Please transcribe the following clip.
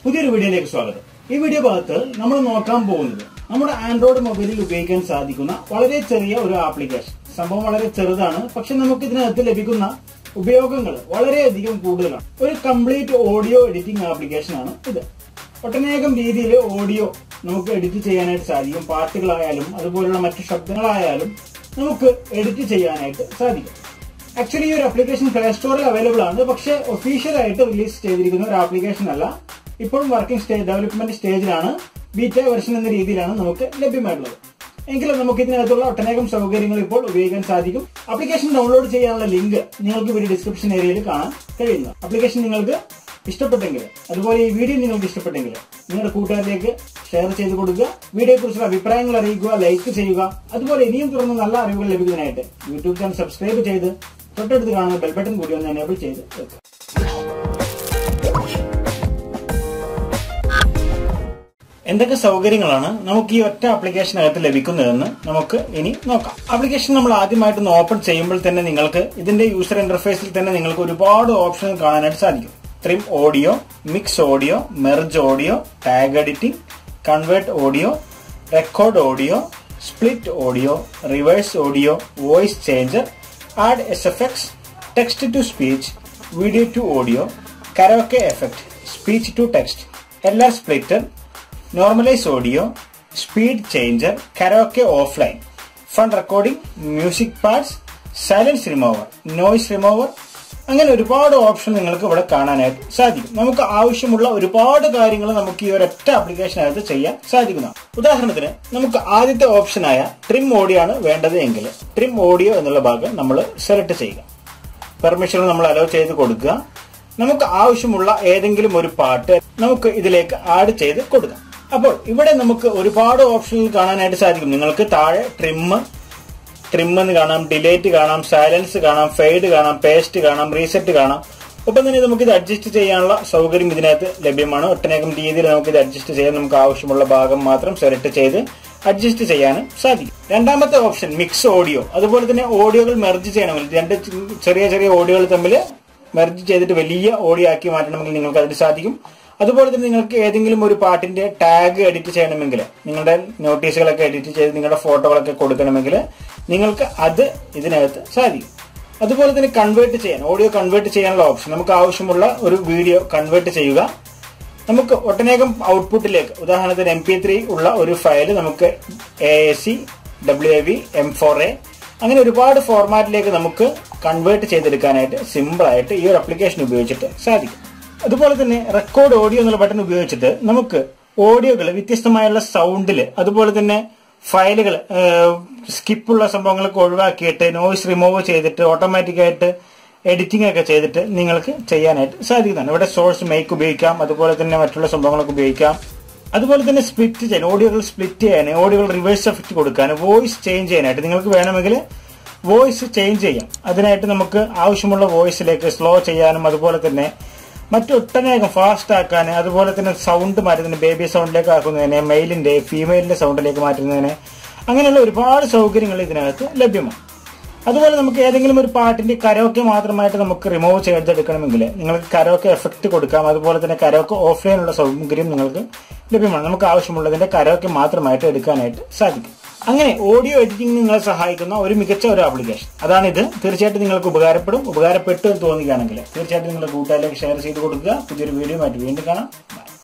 പുതിയൊരു വീഡിയോയിലേക്ക് സ്വാഗതം. ഈ വീഡിയോ ഭാഗത്ത് നമ്മൾ നോക്കാൻ പോകുന്നത് നമ്മുടെ ആൻഡ്രോയിഡ് മൊബൈലിൽ ഉപയോഗിക്കാൻ സാധിക്കുന്ന വളരെ ചെറിയ ഒരു ആപ്ലിക്കേഷൻ. സംഭവം വളരെ ചെറുതാണ്, പക്ഷെ നമുക്ക് ഇതിനകത്ത് ലഭിക്കുന്ന ഉപയോഗങ്ങൾ വളരെയധികം കൂടുതലാണ്. ഒരു കംപ്ലീറ്റ് ഓഡിയോ എഡിറ്റിംഗ് ആപ്ലിക്കേഷൻ ആണ് ഇത്. ഒട്ടനേകം രീതിയിൽ ഓഡിയോ നമുക്ക് എഡിറ്റ് ചെയ്യാനായിട്ട് സാധിക്കും. പാട്ടുകളായാലും അതുപോലുള്ള മറ്റു ശബ്ദങ്ങളായാലും നമുക്ക് എഡിറ്റ് ചെയ്യാനായിട്ട് സാധിക്കും. ആക്ച്വലി ഈ ഒരു ആപ്ലിക്കേഷൻ പ്ലേ സ്റ്റോറിൽ അവൈലബിൾ ആണ്, പക്ഷെ ഒഫീഷ്യലായിട്ട് റിലീസ് ചെയ്തിരിക്കുന്ന ഒരു ആപ്ലിക്കേഷൻ അല്ല. ഇപ്പോഴും വർക്കിംഗ് സ്റ്റേജ്, ഡെവലപ്മെന്റ് സ്റ്റേജിലാണ്. ബീറ്റ വെർഷൻ എന്ന രീതിയിലാണ് നമുക്ക് ലഭ്യമായിട്ടുള്ളത്. എങ്കിലും നമുക്ക് ഇതിനകത്തുള്ള ഒട്ടനേകം സൗകര്യങ്ങൾ ഇപ്പോൾ ഉപയോഗിക്കാൻ സാധിക്കും. ആപ്ലിക്കേഷൻ ഡൗൺലോഡ് ചെയ്യാനുള്ള ലിങ്ക് നിങ്ങൾക്ക് വീഡിയോ ഡിസ്ക്രിപ്ഷൻ ഏരിയയിൽ കാണാൻ കഴിയുന്നു. ആപ്ലിക്കേഷൻ നിങ്ങൾക്ക് ഇഷ്ടപ്പെട്ടെങ്കിൽ, അതുപോലെ ഈ വീഡിയോ നിങ്ങൾക്ക് ഇഷ്ടപ്പെട്ടെങ്കിൽ നിങ്ങളുടെ കൂട്ടുകാരിലേക്ക് ഷെയർ ചെയ്ത് കൊടുക്കുക. വീഡിയോയെക്കുറിച്ചുള്ള അഭിപ്രായങ്ങൾ അറിയിക്കുക, ലൈക്ക് ചെയ്യുക. അതുപോലെ ഇനിയും തുടർന്ന് നല്ല അറിവുകൾ ലഭിക്കുന്നതിനായിട്ട് യൂട്യൂബ് ചാനൽ സബ്സ്ക്രൈബ് ചെയ്ത് തൊട്ടടുത്ത് കാണുന്ന ബെൽ ബട്ടൺ കൂടി ഒന്ന് എനേബിൾ ചെയ്ത് വെക്കുക. എന്തൊക്കെ സൗകര്യങ്ങളാണ് നമുക്ക് ഈ ഒറ്റ ആപ്ലിക്കേഷനകത്ത് ലഭിക്കുന്നതെന്ന് നമുക്ക് ഇനി നോക്കാം. ആപ്ലിക്കേഷൻ നമ്മൾ ആദ്യമായിട്ടൊന്ന് ഓപ്പൺ ചെയ്യുമ്പോൾ തന്നെ നിങ്ങൾക്ക് ഇതിന്റെ യൂസർ ഇന്റർഫേസിൽ തന്നെ നിങ്ങൾക്ക് ഒരുപാട് ഓപ്ഷനുകൾ കാണാനായിട്ട് സാധിക്കും. Trim audio, mix audio, merge audio, tag editing, convert audio, record audio, split audio, reverse audio, voice changer, add SFX, text to speech, video to audio, karaoke effect, speech to text, LR splitter, normalize audio, speed changer, karaoke offline, fun recording, music pads, silence remover, noise remover, അങ്ങനെ ഒരുപാട് option നിങ്ങൾക്ക് ഇവിടെ കാണാനായിട്ട് സാധിക്കും. നമുക്ക് ആവശ്യമുള്ള ഒരുപാട് കാര്യങ്ങൾ നമുക്ക് ഈ ഒരൊറ്റ ആപ്ലിക്കേഷനകത്ത് ചെയ്യാൻ സാധിക്കുന്നതാണ്. ഉദാഹരണത്തിന് നമുക്ക് ആദ്യത്തെ ഓപ്ഷനായ ട്രിം ഓഡിയോ ആണ് വേണ്ടത് എങ്കിൽ ട്രിം ഓഡിയോ എന്നുള്ള ഭാഗം നമ്മൾ സെലക്ട് ചെയ്യുക. പെർമിഷൻ നമ്മൾ അലോ ചെയ്ത് കൊടുക്കുക. നമുക്ക് ആവശ്യമുള്ള ഏതെങ്കിലും ഒരു പാട്ട് നമുക്ക് ഇതിലേക്ക് ആഡ് ചെയ്ത് കൊടുക്കാം. അപ്പോൾ ഇവിടെ നമുക്ക് ഒരുപാട് ഓപ്ഷനുകൾ കാണാനായിട്ട് സാധിക്കും. നിങ്ങൾക്ക് താഴെ ട്രിം എന്ന് കാണാം, ഡിലേറ്റ് കാണാം, സൈലൻസ് കാണാം, ഫെയ്ഡ് കാണാം, പേസ്റ്റ് കാണാം, റീസെറ്റ് കാണാം. ഒപ്പം തന്നെ നമുക്ക് ഇത് അഡ്ജസ്റ്റ് ചെയ്യാനുള്ള സൗകര്യം ഇതിനകത്ത് ലഭ്യമാണ്. ഒട്ടനേകം രീതിയിൽ നമുക്ക് ഇത് അഡ്ജസ്റ്റ് ചെയ്യാൻ നമുക്ക് ആവശ്യമുള്ള ഭാഗം മാത്രം സെലക്ട് ചെയ്ത് അഡ്ജസ്റ്റ് ചെയ്യാനും സാധിക്കും. രണ്ടാമത്തെ ഓപ്ഷൻ മിക്സ് ഓഡിയോ. അതുപോലെ തന്നെ ഓഡിയോകൾ മെർജ് ചെയ്യണമെങ്കിൽ രണ്ട് ചെറിയ ചെറിയ ഓഡിയോകൾ തമ്മിൽ മെർജ് ചെയ്തിട്ട് വലിയ ഓഡിയോ ആക്കി മാറ്റണമെങ്കിൽ നിങ്ങൾക്ക് അതിന് സാധിക്കും. അതുപോലെ തന്നെ നിങ്ങൾക്ക് ഏതെങ്കിലും ഒരു പാട്ടിന്റെ ടാഗ് എഡിറ്റ് ചെയ്യണമെങ്കിൽ, നിങ്ങളുടെ നോട്ടീസുകളൊക്കെ എഡിറ്റ് ചെയ്ത് നിങ്ങളുടെ ഫോട്ടോകളൊക്കെ കൊടുക്കണമെങ്കിൽ നിങ്ങൾക്ക് അത് ഇതിനകത്ത് സാധിക്കും. അതുപോലെ തന്നെ കൺവേർട്ട് ചെയ്യാൻ, ഓഡിയോ കൺവേർട്ട് ചെയ്യാനുള്ള ഓപ്ഷൻ, നമുക്ക് ആവശ്യമുള്ള ഒരു വീഡിയോ കൺവേർട്ട് ചെയ്യുക. നമുക്ക് ഒട്ടനേകം ഔട്ട്പുട്ടിലേക്ക്, ഉദാഹരണത്തിന് MP3 ഉള്ള ഒരു ഫയൽ നമുക്ക് AAC, WAV, M4A അങ്ങനെ ഒരുപാട് ഫോർമാറ്റിലേക്ക് നമുക്ക് കൺവേർട്ട് ചെയ്തെടുക്കാനായിട്ട് സിമ്പിൾ ആയിട്ട് ഈ ഒരു ആപ്ലിക്കേഷൻ ഉപയോഗിച്ചിട്ട് സാധിക്കും. അതുപോലെ തന്നെ റെക്കോർഡ് ഓഡിയോ എന്നുള്ള ബട്ടൺ ഉപയോഗിച്ചിട്ട് നമുക്ക് ഓഡിയോകൾ വ്യത്യസ്തമായുള്ള സൗണ്ടില്, അതുപോലെ തന്നെ ഫയലുകൾ സ്കിപ്പുള്ള സംഭവങ്ങളൊക്കെ ഒഴിവാക്കിയിട്ട് നോയ്സ് റിമൂവ് ചെയ്തിട്ട് ഓട്ടോമാറ്റിക്കായിട്ട് എഡിറ്റിംഗ് ഒക്കെ ചെയ്തിട്ട് നിങ്ങൾക്ക് ചെയ്യാനായിട്ട് സാധിക്കുന്നതാണ്. ഇവിടെ സോഴ്സ് മേക്ക് ഉപയോഗിക്കാം, അതുപോലെ തന്നെ മറ്റുള്ള സംഭവങ്ങളൊക്കെ ഉപയോഗിക്കാം. അതുപോലെ തന്നെ സ്പ്ലിറ്റ് ചെയ്യാൻ, ഓഡിയോകൾ സ്പ്ലിറ്റ് ചെയ്യാൻ, ഓഡിയോകൾ റിവേഴ്സ് എഫക്ട് കൊടുക്കാൻ, വോയിസ് ചേഞ്ച് ചെയ്യാനായിട്ട് നിങ്ങൾക്ക് വേണമെങ്കിൽ വോയിസ് ചേഞ്ച് ചെയ്യാം. അതിനായിട്ട് നമുക്ക് ആവശ്യമുള്ള വോയിസിലേക്ക് സ്ലോ ചെയ്യാനും, അതുപോലെ തന്നെ മറ്റൊട്ടനേകം ഫാസ്റ്റ് ആക്കാൻ, അതുപോലെ തന്നെ സൗണ്ട് മാറ്റുന്നതിന്, ബേബി സൗണ്ടിലേക്ക് ആക്കുന്നതിന്, മെയിലിന്റെ ഫീമെയിലിന്റെ സൗണ്ടിലേക്ക് മാറ്റുന്നതിന്, അങ്ങനെയുള്ള ഒരുപാട് സൗകര്യങ്ങൾ ഇതിനകത്ത് ലഭ്യമാണ്. അതുപോലെ നമുക്ക് ഏതെങ്കിലും ഒരു പാട്ടിന്റെ കരോക്കെ മാത്രമായിട്ട് നമുക്ക് റിമൂവ് ചെയ്തെടുക്കണമെങ്കിൽ നിങ്ങൾക്ക് കരോക്കെ എഫക്ട് കൊടുക്കാം. അതുപോലെ തന്നെ കരോക്കെ ഓഫ്ലൈനുള്ള സൗകര്യം നിങ്ങൾക്ക് ലഭ്യമാണ്. നമുക്ക് ആവശ്യമുള്ളതിന്റെ കരോക്കെ മാത്രമായിട്ട് എടുക്കാനായിട്ട് സാധിക്കും. അങ്ങനെ ഓഡിയോ എഡിറ്റിംഗ് നിങ്ങളെ സഹായിക്കുന്ന ഒരു മികച്ച ഒരു ആപ്ലിക്കേഷൻ അതാണിത്. തീർച്ചയായിട്ടും നിങ്ങൾക്ക് ഉപകാരപ്പെട്ടു എന്ന് തോന്നുകയാണെങ്കിൽ തീർച്ചയായിട്ടും നിങ്ങളുടെ കൂട്ടുകാരിലേക്ക് ഷെയർ ചെയ്ത് കൊടുക്കുക. പുതിയൊരു വീഡിയോ ആയിട്ട് വീണ്ടും കാണാം.